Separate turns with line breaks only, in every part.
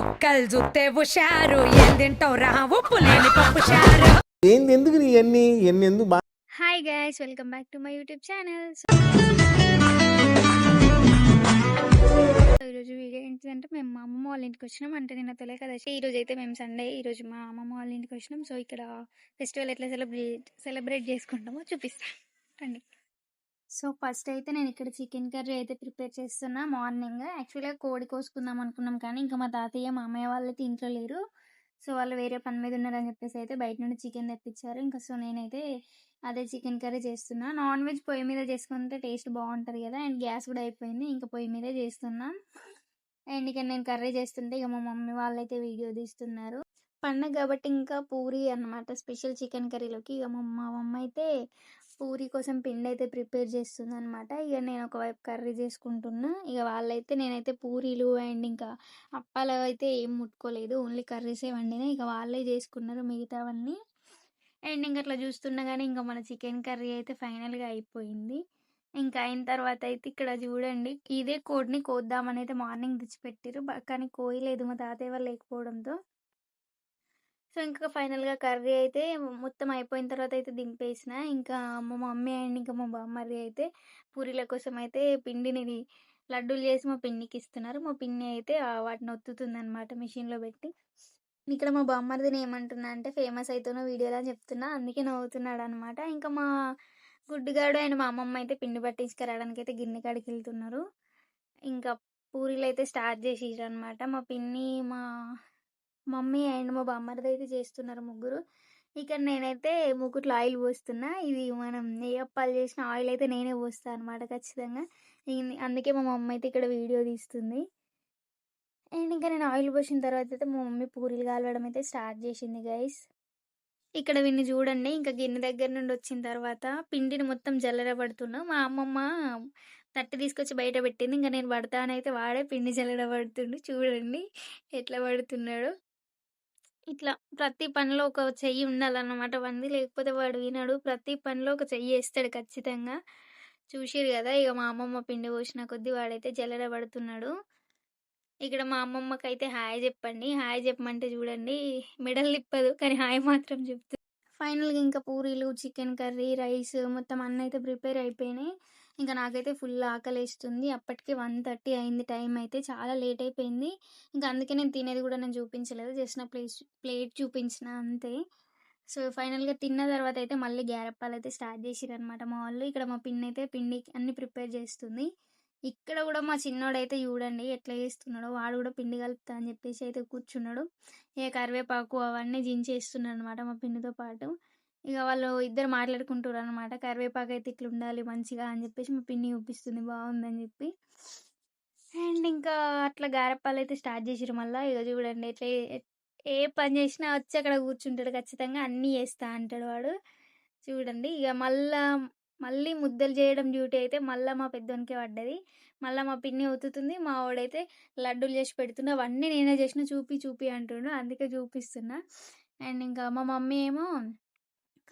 బొక్కలు చూస్తే హుషారు ఏం తింటావు రా ఉప్పు లేని పప్పు చారు.
ఏంది ఎందుకు నీ ఇవన్నీ ఎందుకు
hi guys, welcome back to my YouTube channel. ఈరోజు వీడియో ఏంటిదంటే మేము మా అమ్మమ్మ వాళ్ళ ఇంటికి వచ్చినాం. అంటే నిన్న తొలే కదా, ఈరోజు అయితే మేము సండే ఈరోజు మా అమ్మమ్మ వాళ్ళ ఇంటికి వచ్చినాం. సో ఇక్కడ ఫెస్టివల్ ఎట్లా సెలబ్రేట్ చేసుకుంటామో చూపిస్తాను రండి. సో ఫస్ట్ అయితే నేను ఇక్కడ చికెన్ కర్రీ అయితే ప్రిపేర్ చేస్తున్నా. మార్నింగ్ యాక్చువల్గా కోడి కోసుకుందాం అనుకున్నాం, కానీ ఇంకా మా తాతయ్య మా అమ్మయ్య వాళ్ళు అయితే ఇంట్లో లేరు. సో వాళ్ళు వేరే పని మీద ఉన్నారని చెప్పేసి అయితే బయట నుండి చికెన్ తెప్పించారు. ఇంకా సో నేనైతే అదే చికెన్ కర్రీ చేస్తున్నా. నాన్ వెజ్ పొయ్యి మీద చేసుకుంటే టేస్ట్ బాగుంటుంది కదా, అండ్ గ్యాస్ కూడా అయిపోయింది, ఇంకా పొయ్యి మీదే చేస్తున్నా. అండ్ ఇక నేను కర్రీ చేస్తుంటే ఇక మా మమ్మీ వాళ్ళైతే వీడియో తీస్తున్నారు. పండగ కాబట్టి ఇంకా పూరి అన్నమాట స్పెషల్ చికెన్ కర్రీలోకి. ఇక మా మమ్మ అయితే పూరి కోసం పిండి అయితే ప్రిపేర్ చేస్తుంది అనమాట. ఇక నేను ఒకవైపు కర్రీ చేసుకుంటున్నా. ఇక వాళ్ళైతే నేనైతే పూరీలు అండ్ ఇంకా అప్పాలు అయితే ఏం ముట్టుకోలేదు, ఓన్లీ కర్రీసే వండినా. ఇక వాళ్ళే చేసుకున్నారు మిగతావన్నీ. అండ్ ఇంకా అట్లా చూస్తుండగానే ఇంకా మన చికెన్ కర్రీ అయితే ఫైనల్గా అయిపోయింది. ఇంకా అయిన తర్వాత అయితే ఇక్కడ చూడండి, ఇదే కోడిని కోద్దామని అయితే మార్నింగ్ తెచ్చిపెట్టారు, కానీ కోయలేదు మా తాతయ్య వాళ్ళు లేకపోవడంతో. సో ఇంకా ఫైనల్గా కర్రీ అయితే మొత్తం అయిపోయిన తర్వాత అయితే దింపేసిన. ఇంకా మా మమ్మీ అండ్ ఇంకా మా బామ్మర్ది అయితే పూరీల కోసం అయితే పిండిని లడ్డూలు చేసి మా పిన్నికి ఇస్తున్నారు. మా పిన్ని అయితే వాటిని ఒత్తుతుంది అనమాట మిషన్లో పెట్టి. ఇక్కడ మా బామ్మర్దిని ఏమంటున్నా అంటే ఫేమస్ అవుతున్న వీడియోలా చెప్తున్నా, అందుకే నవ్వుతున్నాడు అనమాట. ఇంకా మా గుడ్డుగాడు అండ్ మా అమ్మమ్మ అయితే పిండి పట్టించుకురావడానికి అయితే గిన్నె కాడికి వెళ్తున్నారు. ఇంకా పూరీలు అయితే స్టార్ట్ చేసిర్రు అనమాట. మా పిన్ని, మా మమ్మీ అండ్ మా బామ్మర్ది అయితే చేస్తున్నారు ముగ్గురు. ఇక్కడ నేనైతే మూకుట్లో ఆయిల్ పోస్తున్నా. ఇది మనం ఏ అప్పాలు చేసిన ఆయిల్ అయితే నేనే పోస్తాను అనమాట ఖచ్చితంగా. అందుకే మా మమ్మీ అయితే ఇక్కడ వీడియో తీస్తుంది. అండ్ ఇంకా నేను ఆయిల్ పోసిన తర్వాత అయితే మా మమ్మీ పూరీలు కాలవడం అయితే స్టార్ట్ చేసింది గైస్. ఇక్కడ వీడిని చూడండి, ఇంకా గిన్నె దగ్గర నుండి వచ్చిన తర్వాత పిండిని మొత్తం జల్లెడబడుతున్నా. మా అమ్మమ్మ తట్టి తీసుకొచ్చి బయట పెట్టింది, ఇంకా నేను పడతానైతే వాడే పిండి జల్లెడబడుతుండు. చూడండి ఎట్లా పడుతున్నాడు. ఇట్లా ప్రతి పనిలో ఒక చెయ్యి ఉండాలన్నమాట వాడిది, లేకపోతే వాడు వినడు. ప్రతి పనిలో ఒక చెయ్యి వేస్తాడు ఖచ్చితంగా. చూసిరు కదా, ఇక మా అమ్మమ్మ పిండి పోసిన కొద్దీ వాడైతే జల్లెడ పడుతున్నాడు. ఇక్కడ మా అమ్మమ్మకి అయితే హాయ్ చెప్పండి. హాయ్ చెప్పమంటే చూడండి మెడల్ తిప్పదు, కానీ హాయ్ మాత్రం చెప్తుంది. ఫైనల్గా ఇంకా పూరీలు, చికెన్ కర్రీ, రైస్ మొత్తం అన్నీ అయితే ప్రిపేర్ అయిపోయినాయి. ఇంకా నాకైతే ఫుల్ ఆకలేస్తుంది. అప్పటికి 1:30 అయింది టైం అయితే, చాలా లేట్ అయిపోయింది. ఇంకా అందుకే నేను తినేది కూడా నేను చూపించలేదు, జస్ట్ నా ప్లేట్ చూపించిన అంతే. సో ఫైనల్గా తిన్న తర్వాత అయితే మళ్ళీ గ్యారప్పాలు అయితే స్టార్ట్ చేసిరనమాట మా వాళ్ళు. ఇక్కడ మా పిన్ని అయితే పిండి అన్ని ప్రిపేర్ చేస్తుంది. ఇక్కడ కూడా మా చిన్నోడైతే చూడండి ఎట్లా చేస్తున్నాడో, వాడు కూడా పిండి కలుపుతా అని చెప్పేసి అయితే కూర్చున్నాడు. ఇక కరివేపాకు అవన్నీ జించేస్తున్నాడు అనమాట మా పిన్నితో పాటు. ఇక వాళ్ళు ఇద్దరు మాట్లాడుకుంటారు అనమాట, కరివేపాకు అయితే ఇట్లా ఉండాలి మంచిగా అని చెప్పేసి మా పిన్ని చూపిస్తుంది బాగుందని చెప్పి. అండ్ ఇంకా అట్లా గారెప్పాలు అయితే స్టార్ట్ చేసిరు మళ్ళీ. ఇక చూడండి ఎట్లా ఏ పని చేసినా వచ్చి అక్కడ కూర్చుంటాడు ఖచ్చితంగా, అన్నీ చేస్తా అంటాడు వాడు. చూడండి ఇక మళ్ళీ ముద్దలు చేయడం డ్యూటీ అయితే మళ్ళీ మా పెద్దోనికే పడ్డది. మళ్ళీ మా పిన్ని ఒత్తుతుంది, మా వాడైతే లడ్డూలు చేసి పెడుతున్నా. అవన్నీ నేనే చేసిన, చూపి అంటుండు, అందుకే చూపిస్తున్నా. అండ్ ఇంకా మా మమ్మీ ఏమో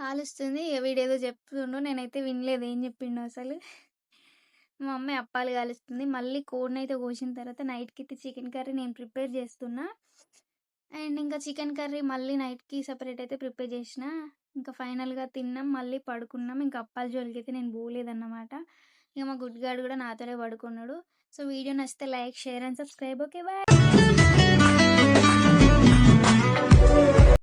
కాలుస్తుంది, వీడేదో చెప్తుండు, నేనైతే వినలేదు ఏం చెప్పిండు అసలు. మా మమ్మీ అప్పాలు కాలుస్తుంది. మళ్ళీ కోడిని అయితే కోసిన తర్వాత నైట్కి అయితే చికెన్ కర్రీ నేను ప్రిపేర్ చేస్తున్నా. అండ్ ఇంకా చికెన్ కర్రీ మళ్ళీ నైట్కి సపరేట్ అయితే ప్రిపేర్ చేసిన. ఇంకా ఫైనల్గా తిన్నాం, మళ్ళీ పడుకున్నాం. ఇంకా అప్పాల జోలికి అయితే నేను పోలేదన్నమాట. ఇక మా గుడ్గాడు కూడా నాతోనే పడుకున్నాడు. సో వీడియో నచ్చితే like, share and subscribe. Okay bye.